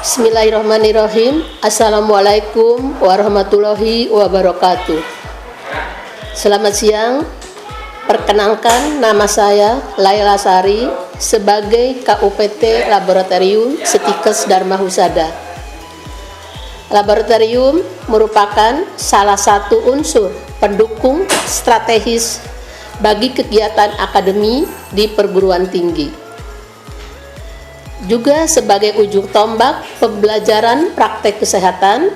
Bismillahirrahmanirrahim. Assalamualaikum warahmatullahi wabarakatuh. Selamat siang. Perkenalkan, nama saya Laila Sari sebagai KUPT Laboratorium Setikes Dharma Husada. Laboratorium merupakan salah satu unsur pendukung strategis bagi kegiatan akademi di perguruan tinggi. Juga sebagai ujung tombak pembelajaran praktek kesehatan,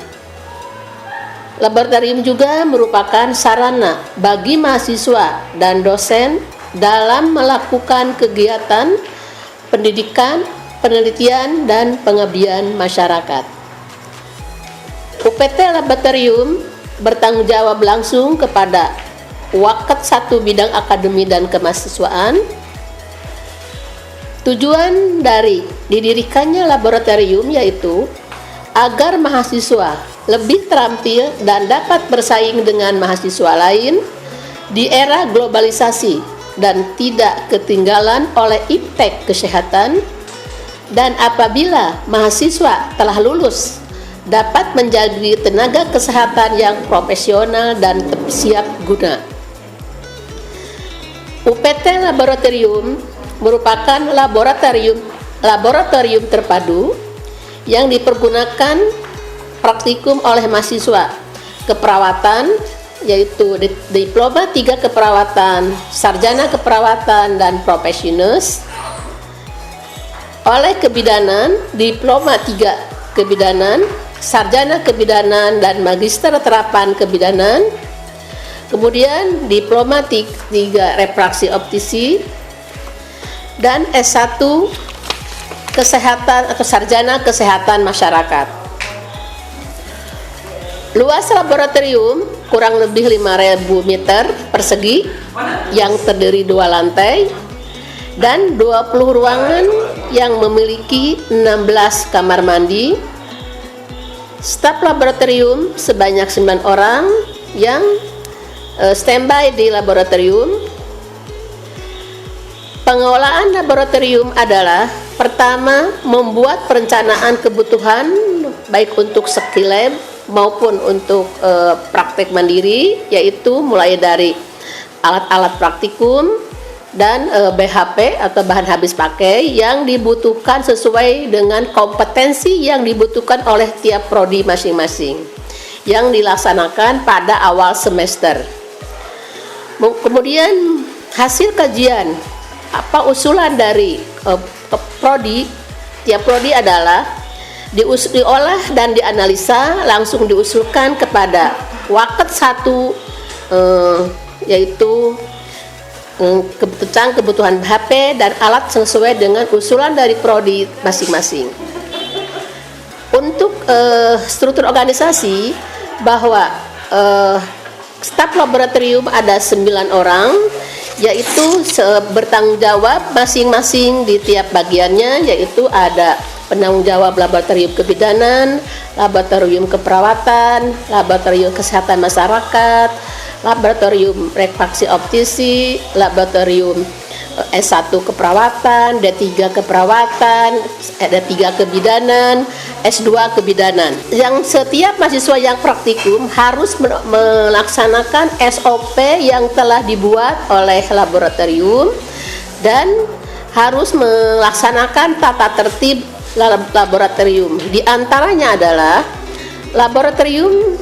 laboratorium juga merupakan sarana bagi mahasiswa dan dosen dalam melakukan kegiatan pendidikan, penelitian, dan pengabdian masyarakat. UPT Laboratorium bertanggung jawab langsung kepada Waket 1 bidang akademi dan kemahasiswaan. Tujuan dari didirikannya laboratorium yaitu agar mahasiswa lebih terampil dan dapat bersaing dengan mahasiswa lain di era globalisasi dan tidak ketinggalan oleh iptek kesehatan, dan apabila mahasiswa telah lulus dapat menjadi tenaga kesehatan yang profesional dan siap guna. UPT Laboratorium merupakan laboratorium terpadu yang dipergunakan praktikum oleh mahasiswa keperawatan, yaitu diploma 3 keperawatan, sarjana keperawatan, dan profesionus, oleh kebidanan, diploma 3 kebidanan, sarjana kebidanan, dan magister terapan kebidanan, kemudian diploma 3 refraksi optisi, dan S1 kesehatan atau sarjana kesehatan masyarakat. Luas laboratorium kurang lebih 5.000 meter persegi yang terdiri 2 lantai dan 20 ruangan yang memiliki 16 kamar mandi. Staf laboratorium sebanyak 9 orang yang standby di laboratorium. Pengelolaan laboratorium adalah pertama, membuat perencanaan kebutuhan baik untuk skill lab maupun untuk praktek mandiri, yaitu mulai dari alat-alat praktikum dan BHP atau bahan habis pakai yang dibutuhkan sesuai dengan kompetensi yang dibutuhkan oleh tiap prodi masing-masing yang dilaksanakan pada awal semester. Kemudian hasil kajian apa usulan dari prodi, tiap prodi adalah diolah dan dianalisa langsung diusulkan kepada Waket 1 yaitu tentang kebutuhan HP dan alat sesuai dengan usulan dari prodi masing-masing. Untuk struktur organisasi, bahwa staf laboratorium ada 9 orang, yaitu bertanggung jawab masing-masing di tiap bagiannya, yaitu ada penanggung jawab laboratorium kebidanan, laboratorium keperawatan, laboratorium kesehatan masyarakat, laboratorium refraksi optisi, laboratorium S1 keperawatan, D3 keperawatan, D3 kebidanan, S2 kebidanan. Yang setiap mahasiswa yang praktikum harus melaksanakan SOP yang telah dibuat oleh laboratorium dan harus melaksanakan tata tertib laboratorium. Di antaranya adalah laboratorium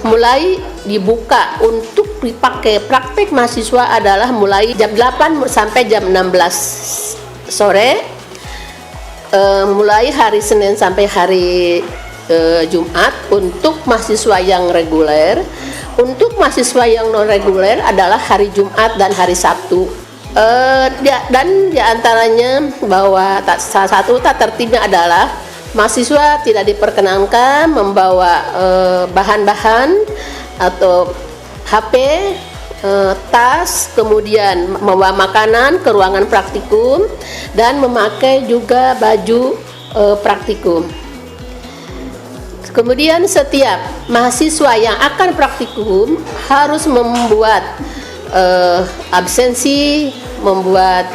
mulai dibuka untuk dipakai praktek mahasiswa adalah mulai jam 8 sampai jam 16 sore, mulai hari Senin sampai hari Jumat untuk mahasiswa yang reguler. Untuk mahasiswa yang non reguler adalah hari Jumat dan hari Sabtu. Dan diantaranya bahwa salah satu tata tertibnya adalah mahasiswa tidak diperkenankan membawa bahan-bahan atau HP, tas, kemudian membawa makanan ke ruangan praktikum, dan memakai juga baju praktikum. Kemudian setiap mahasiswa yang akan praktikum harus membuat absensi, membuat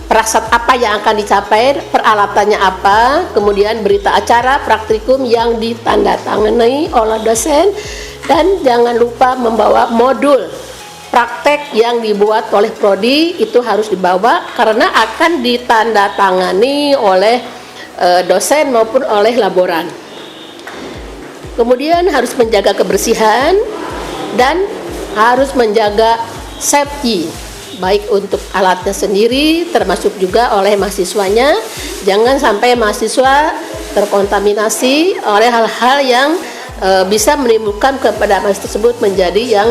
Prasat apa yang akan dicapai, peralatannya apa, kemudian berita acara, praktikum yang ditandatangani oleh dosen, dan jangan lupa membawa modul praktek yang dibuat oleh prodi itu harus dibawa karena akan ditandatangani oleh dosen maupun oleh laboran. Kemudian harus menjaga kebersihan dan harus menjaga safety, baik untuk alatnya sendiri termasuk juga oleh mahasiswanya. Jangan sampai mahasiswa terkontaminasi oleh hal-hal yang bisa menimbulkan kepada mahasiswa tersebut menjadi yang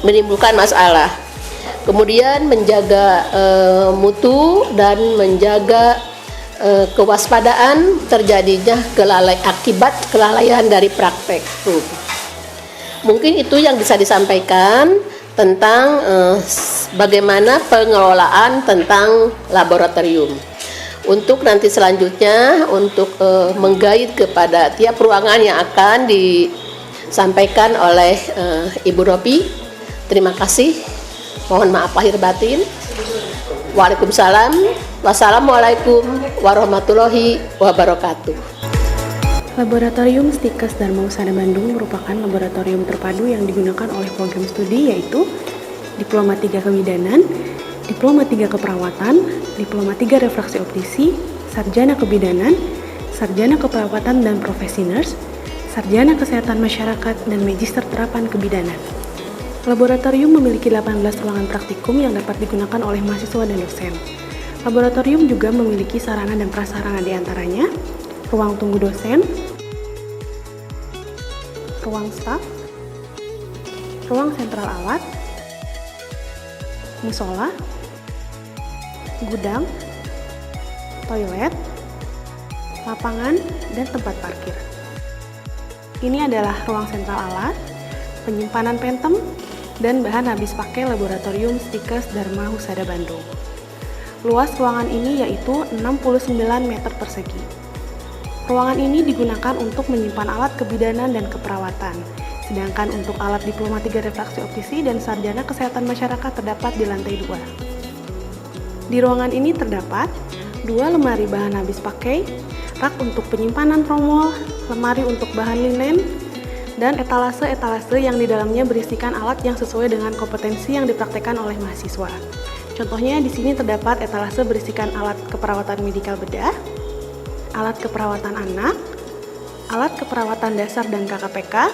menimbulkan masalah. Kemudian menjaga mutu dan menjaga kewaspadaan terjadinya akibat kelalaian dari praktek. Mungkin itu yang bisa disampaikan tentang bagaimana pengelolaan tentang laboratorium. Untuk nanti selanjutnya untuk menggait kepada tiap ruangan yang akan disampaikan oleh Ibu Ropi. Terima kasih. Mohon maaf lahir batin. Waalaikumsalam. Wassalamualaikum warahmatullahi wabarakatuh. Laboratorium Stikes Dharma Husada Bandung merupakan laboratorium terpadu yang digunakan oleh program studi yaitu Diploma 3 Kebidanan, Diploma 3 Keperawatan, Diploma 3 Refraksi Optisi, Sarjana Kebidanan, Sarjana Keperawatan dan Profesi Nurse, Sarjana Kesehatan Masyarakat, dan Magister Terapan Kebidanan. Laboratorium memiliki 18 ruangan praktikum yang dapat digunakan oleh mahasiswa dan dosen. Laboratorium juga memiliki sarana dan prasarana diantaranya ruang tunggu dosen, ruang staf, ruang sentral alat, musola, gudang, toilet, lapangan, dan tempat parkir. Ini adalah ruang sentral alat, penyimpanan pentem, dan bahan habis pakai laboratorium Stikes Dharma Husada Bandung. Luas ruangan ini yaitu 69 meter persegi. Ruangan ini digunakan untuk menyimpan alat kebidanan dan keperawatan, sedangkan untuk alat Diploma 3 Refraksi Optisi dan Sarjana Kesehatan Masyarakat terdapat di lantai 2. Di ruangan ini terdapat 2 lemari bahan habis pakai, rak untuk penyimpanan tromol, lemari untuk bahan linen, dan etalase-etalase yang di dalamnya berisikan alat yang sesuai dengan kompetensi yang dipraktekkan oleh mahasiswa. Contohnya di sini terdapat etalase berisikan alat keperawatan medikal bedah, alat keperawatan anak, alat keperawatan dasar dan KKPK,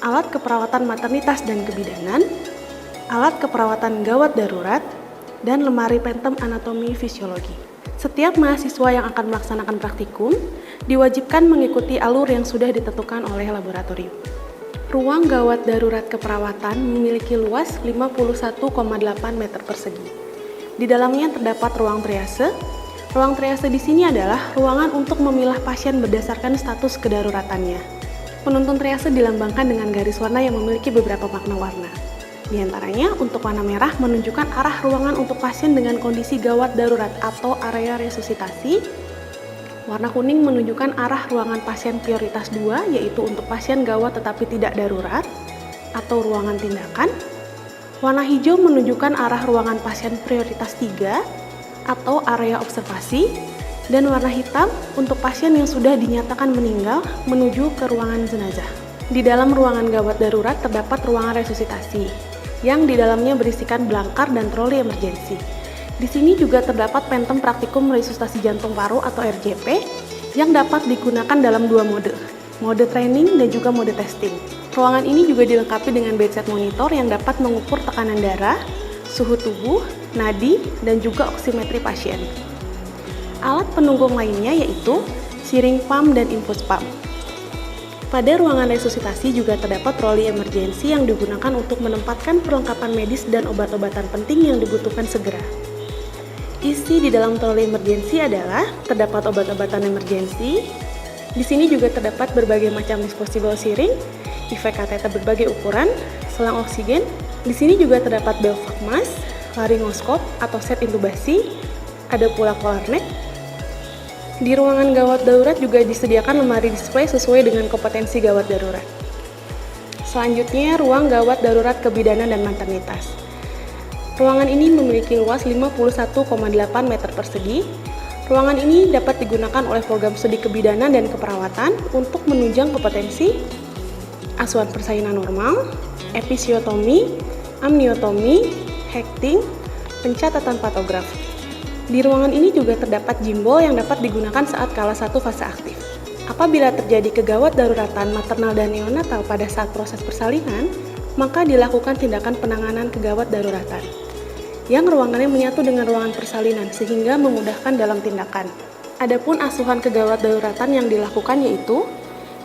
alat keperawatan maternitas dan kebidanan, alat keperawatan gawat darurat, dan lemari pentem anatomi fisiologi. Setiap mahasiswa yang akan melaksanakan praktikum diwajibkan mengikuti alur yang sudah ditentukan oleh laboratorium. Ruang gawat darurat keperawatan memiliki luas 51,8 meter persegi. Di dalamnya terdapat ruang triase. Ruang triase di sini adalah ruangan untuk memilah pasien berdasarkan status kedaruratannya. Penuntun triase dilambangkan dengan garis warna yang memiliki beberapa makna warna. Di antaranya, untuk warna merah menunjukkan arah ruangan untuk pasien dengan kondisi gawat darurat atau area resusitasi. Warna kuning menunjukkan arah ruangan pasien prioritas 2, yaitu untuk pasien gawat tetapi tidak darurat atau ruangan tindakan. Warna hijau menunjukkan arah ruangan pasien prioritas 3 atau area observasi. Dan warna hitam untuk pasien yang sudah dinyatakan meninggal menuju ke ruangan jenazah. Di dalam ruangan gawat darurat terdapat ruangan resusitasi, yang di dalamnya berisikan belangkar dan troli emergensi. Di sini juga terdapat pentem praktikum resusitasi jantung paru atau RJP yang dapat digunakan dalam 2 mode training dan juga mode testing. Ruangan ini juga dilengkapi dengan bedside monitor yang dapat mengukur tekanan darah, suhu tubuh, nadi, dan juga oksimetri pasien. Alat penungging lainnya yaitu siring pump dan infus pump. Pada ruangan resusitasi juga terdapat troli emergensi yang digunakan untuk menempatkan perlengkapan medis dan obat-obatan penting yang dibutuhkan segera. Isi di dalam troli emergensi adalah terdapat obat-obatan emergensi. Di sini juga terdapat berbagai macam disposable siring, IV kateter berbagai ukuran, selang oksigen. Di sini juga terdapat belvac mask, laryngoskop atau set intubasi, ada pula collar neck. Di ruangan gawat darurat juga disediakan lemari display sesuai dengan kompetensi gawat darurat. Selanjutnya, ruang gawat darurat kebidanan dan maternitas. Ruangan ini memiliki luas 51,8 meter persegi. Ruangan ini dapat digunakan oleh program studi kebidanan dan keperawatan untuk menunjang kompetensi asuhan persalinan normal, episiotomi, amniotomi, hekting, pencatatan patograf. Di ruangan ini juga terdapat gimbal yang dapat digunakan saat kala 1 fase aktif. Apabila terjadi kegawat daruratan maternal dan neonatal pada saat proses persalinan, maka dilakukan tindakan penanganan kegawat daruratan, yang ruangannya menyatu dengan ruangan persalinan sehingga memudahkan dalam tindakan. Adapun asuhan kegawat daruratan yang dilakukan yaitu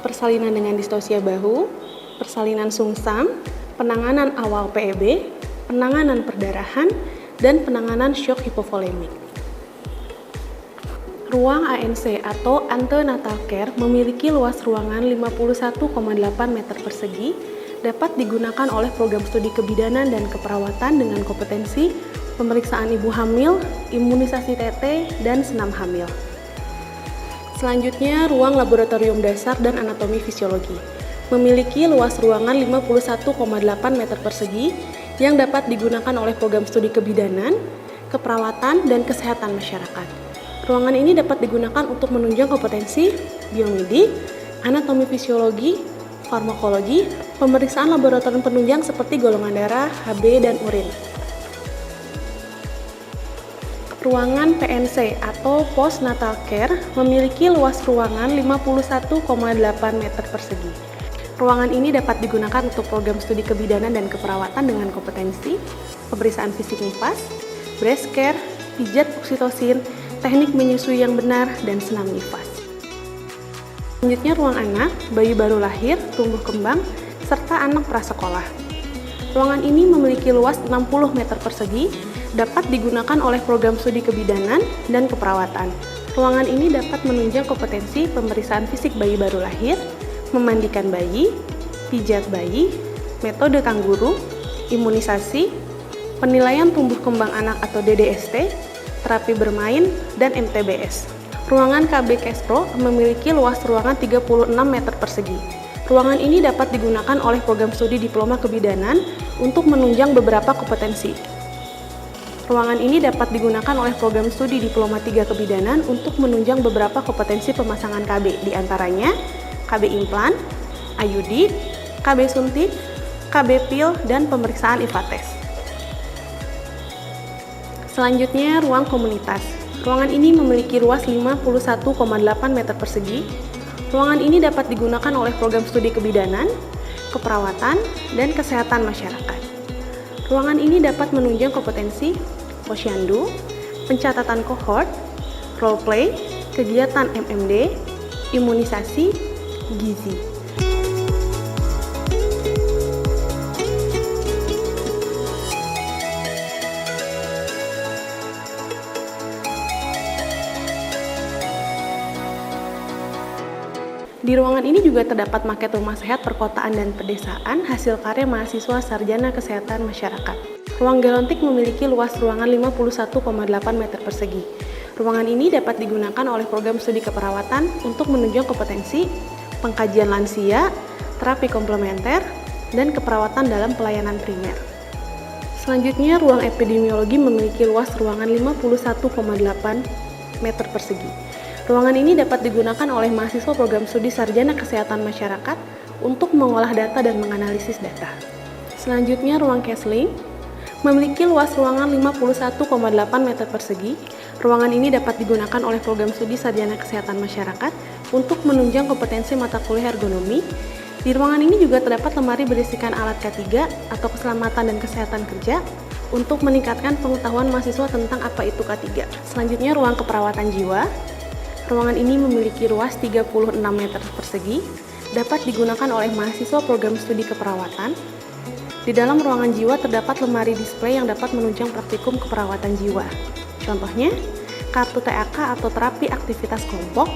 persalinan dengan distosia bahu, persalinan sungsang, penanganan awal PEB, penanganan perdarahan, dan penanganan shock hipovolemik. Ruang ANC atau antenatal care memiliki luas ruangan 51,8 meter persegi, dapat digunakan oleh program studi kebidanan dan keperawatan dengan kompetensi pemeriksaan ibu hamil, imunisasi TT, dan senam hamil. Selanjutnya, ruang laboratorium dasar dan anatomi fisiologi memiliki luas ruangan 51,8 meter persegi yang dapat digunakan oleh program studi kebidanan, keperawatan, dan kesehatan masyarakat. Ruangan ini dapat digunakan untuk menunjang kompetensi biomedik, anatomi fisiologi, farmakologi, pemeriksaan laboratorium penunjang seperti golongan darah, Hb, dan urin. Ruangan PNC atau postnatal care memiliki luas ruangan 51,8 meter persegi. Ruangan ini dapat digunakan untuk program studi kebidanan dan keperawatan dengan kompetensi pemeriksaan fisik nifas, breast care, pijat oksitosin, teknik menyusui yang benar, dan senam nifas. Selanjutnya ruang anak, bayi baru lahir, tumbuh kembang, serta anak prasekolah. Ruangan ini memiliki luas 60 meter persegi, dapat digunakan oleh program studi kebidanan dan keperawatan. Ruangan ini dapat menunjang kompetensi pemeriksaan fisik bayi baru lahir, memandikan bayi, pijat bayi, metode kangguru, imunisasi, penilaian tumbuh kembang anak atau DDST, terapi bermain, dan MTBS. Ruangan KB Kespro memiliki luas ruangan 36 meter persegi. Ruangan ini dapat digunakan oleh program studi diploma kebidanan untuk menunjang beberapa kompetensi. Ruangan ini dapat digunakan oleh program studi diploma 3 kebidanan untuk menunjang beberapa kompetensi pemasangan KB, diantaranya KB implan, IUD, KB suntik, KB pil, dan pemeriksaan IVA-tes. Selanjutnya, ruang komunitas. Ruangan ini memiliki luas 51,8 meter persegi. Ruangan ini dapat digunakan oleh program studi kebidanan, keperawatan, dan kesehatan masyarakat. Ruangan ini dapat menunjang kompetensi posyandu, pencatatan kohort, role play, kegiatan MMD, imunisasi, gizi. Di ruangan ini juga terdapat maket rumah sehat perkotaan dan pedesaan hasil karya mahasiswa sarjana kesehatan masyarakat. Ruang gerontik memiliki luas ruangan 51,8 meter persegi. Ruangan ini dapat digunakan oleh program studi keperawatan untuk menunjang kompetensi pengkajian lansia, terapi komplementer, dan keperawatan dalam pelayanan primer. Selanjutnya, ruang epidemiologi memiliki luas ruangan 51,8 meter persegi. Ruangan ini dapat digunakan oleh mahasiswa program studi sarjana kesehatan masyarakat untuk mengolah data dan menganalisis data. Selanjutnya, ruang counseling memiliki luas ruangan 51,8 meter persegi. Ruangan ini dapat digunakan oleh program studi sarjana kesehatan masyarakat untuk menunjang kompetensi mata kuliah ergonomi. Di ruangan ini juga terdapat lemari berisikan alat K3 atau keselamatan dan kesehatan kerja untuk meningkatkan pengetahuan mahasiswa tentang apa itu K3. Selanjutnya, ruang keperawatan jiwa. Ruangan ini memiliki luas 36 meter persegi, dapat digunakan oleh mahasiswa program studi keperawatan. Di dalam ruangan jiwa terdapat lemari display yang dapat menunjang praktikum keperawatan jiwa. Contohnya, kartu TAK atau terapi aktivitas kelompok,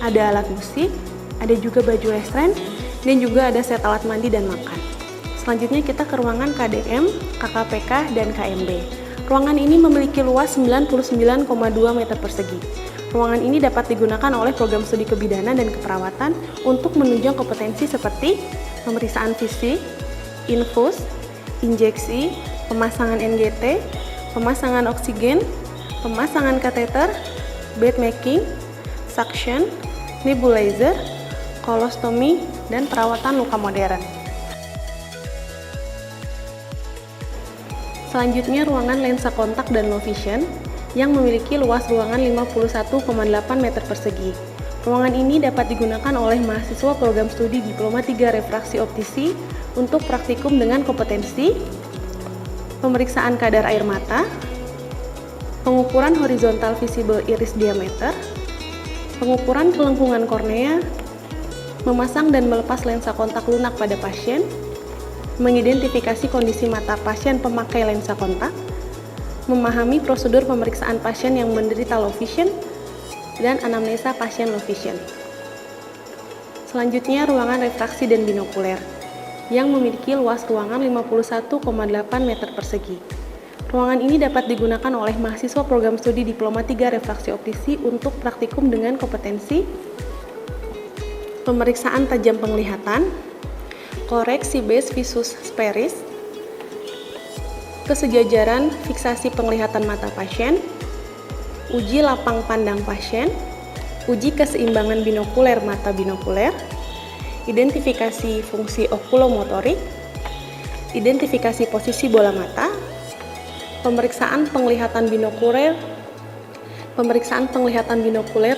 ada alat musik, ada juga baju restrain, dan juga ada set alat mandi dan makan. Selanjutnya kita ke ruangan KDM, KKPK, dan KMB. Ruangan ini memiliki luas 99,2 meter persegi. Ruangan ini dapat digunakan oleh program studi kebidanan dan keperawatan untuk menunjang kompetensi seperti pemeriksaan fisik, infus, injeksi, pemasangan NGT, pemasangan oksigen, pemasangan kateter, bed making, suction, nebulizer, kolostomi, dan perawatan luka modern. Selanjutnya ruangan lensa kontak dan low vision yang memiliki luas ruangan 51,8 meter persegi. Ruangan ini dapat digunakan oleh mahasiswa program studi Diploma 3 Refraksi Optisi untuk praktikum dengan kompetensi pemeriksaan kadar air mata, pengukuran horizontal visible iris diameter, pengukuran kelengkungan kornea, memasang dan melepas lensa kontak lunak pada pasien, mengidentifikasi kondisi mata pasien pemakai lensa kontak, memahami prosedur pemeriksaan pasien yang menderita low vision, dan anamnesa pasien low vision. Selanjutnya ruangan refraksi dan binokuler yang memiliki luas ruangan 51,8 meter persegi. Ruangan ini dapat digunakan oleh mahasiswa program studi Diploma 3 Refraksi Optisi untuk praktikum dengan kompetensi pemeriksaan tajam penglihatan, koreksi base visus sparis, kesejajaran fiksasi penglihatan mata pasien, uji lapang pandang pasien, uji keseimbangan binokuler mata binokuler, identifikasi fungsi okulomotorik, identifikasi posisi bola mata, pemeriksaan penglihatan binokuler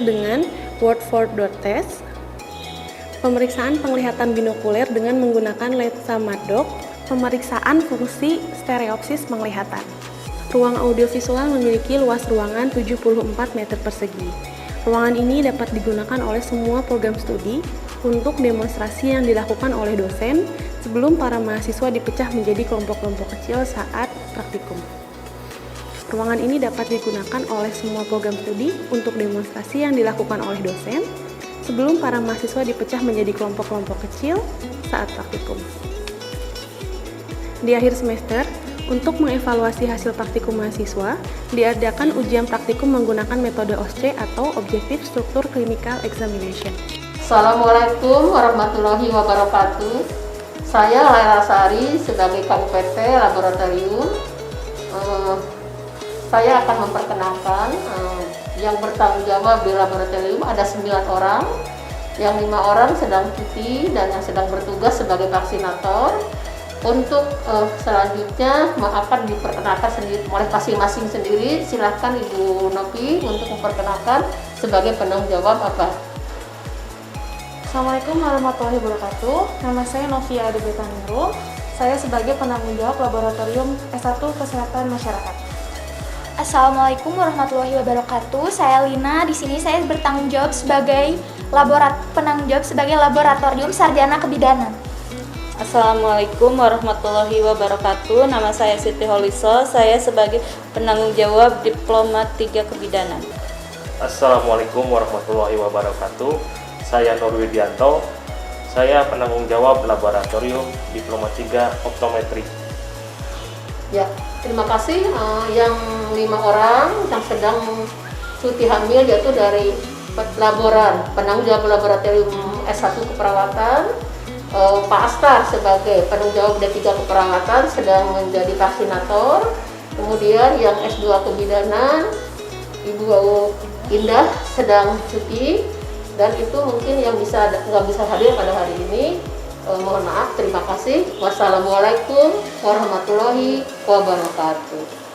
dengan Watford dot test, pemeriksaan penglihatan binokuler dengan menggunakan lensa Maddox, pemeriksaan fungsi stereopsis penglihatan. Ruang audiovisual memiliki luas ruangan 74 meter persegi. Ruangan ini dapat digunakan oleh semua program studi untuk demonstrasi yang dilakukan oleh dosen sebelum para mahasiswa dipecah menjadi kelompok-kelompok kecil saat praktikum. Ruangan ini dapat digunakan oleh semua program studi untuk demonstrasi yang dilakukan oleh dosen sebelum para mahasiswa dipecah menjadi kelompok-kelompok kecil saat praktikum. Di akhir semester, untuk mengevaluasi hasil praktikum mahasiswa, diadakan ujian praktikum menggunakan metode OSCE atau Objective Structure Clinical Examination. Assalamualaikum warahmatullahi wabarakatuh. Saya Laila Sari sebagai KUPT Laboratorium. Saya akan memperkenalkan yang bertanggung jawab di laboratorium ada 9 orang, yang 5 orang sedang cuti dan yang sedang bertugas sebagai vaksinator. Untuk selanjutnya akan diperkenalkan sendiri oleh masing-masing sendiri. Silahkan Ibu Novi untuk memperkenalkan sebagai penanggung jawab apa. Assalamualaikum warahmatullahi wabarakatuh. Nama saya Novia Adebeta Nurul. Saya sebagai penanggung jawab laboratorium S1 Kesehatan Masyarakat. Assalamualaikum warahmatullahi wabarakatuh. Saya Lina. Di sini saya bertanggung jawab sebagai penanggung jawab sebagai laboratorium sarjana kebidanan. Assalamualaikum warahmatullahi wabarakatuh. Nama saya Siti Holiso. Saya sebagai penanggung jawab Diploma 3 Kebidanan. Assalamualaikum warahmatullahi wabarakatuh. Saya Nur Widianto. Saya penanggung jawab laboratorium Diploma 3 Optometri. Ya, terima kasih. Yang 5 orang yang sedang cuti hamil yaitu dari penanggung jawab laboratorium S1 keperawatan, Pak Astar sebagai penanggung jawab D3 keperawatan sedang menjadi vaksinator. Kemudian yang S2 kebidanan Ibu Indah sedang cuti, dan itu mungkin yang nggak bisa hadir pada hari ini. Mohon maaf, terima kasih. Wassalamualaikum warahmatullahi wabarakatuh.